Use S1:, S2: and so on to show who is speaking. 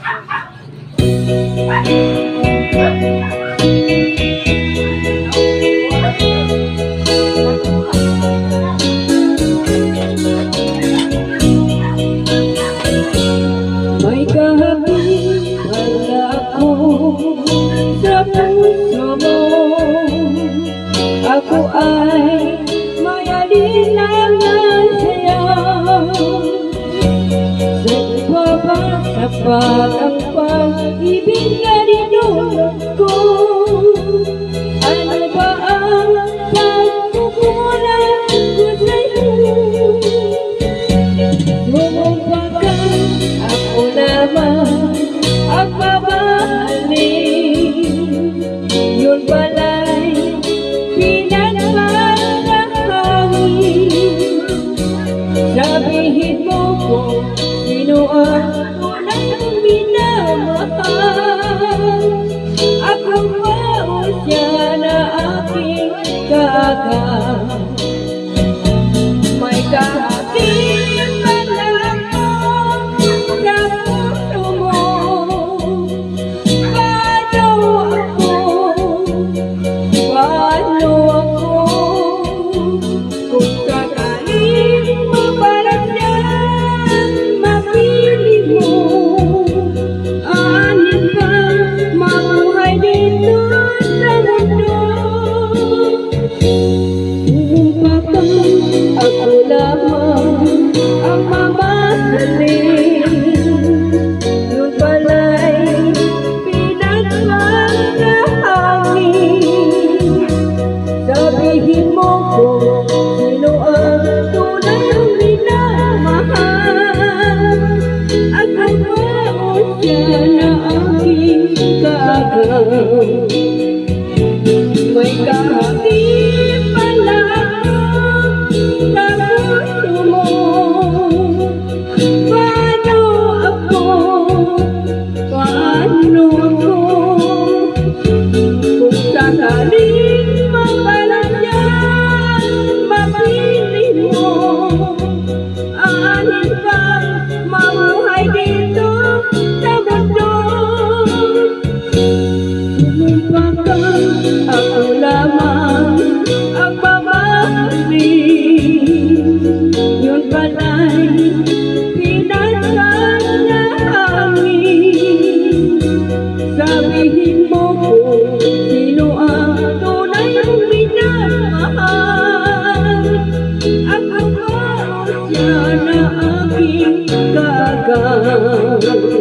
S1: May kahapin pala ako sa puso mo. Ako ay may alinlangan sa'yo. Sa iba ba sapat ang pag-ibig na dinulot ko? Ano ba ang pagkukulang ko sa'yo? Sumumbakan ako naman ang mamahalin. Yun pala'y pinagmamahangin. Sabihin mo ko sino ang tunay kong minamahal. Ako ba o siya na aking kaagad? May kahapin pala ako sa puso mo. Paano ako? Paano ako? Kung sakaling maparamdam, mapili mo, aanin pa mabuhay dito sa mundo. Sumumbakan ako lamang ang mamahalin. Yun pala'y pinagmamahangin. Sabihin mo ko sino ang tunay kong minamahal. Ako ba o siya na aking kaagad? May kahapin pala ako sa puso mo. Paano ako? Paano ako? Kung sakaling maparamdam, mapili mo, aanin pang mabuhay dito sa mundo. Sumumbakan ako lamang ang mamahalin. Yun pala'y pinagmamahangin. Sabihin mo ko sino ang tunay kong minamahal. Ako ba o siya na aking kaagad?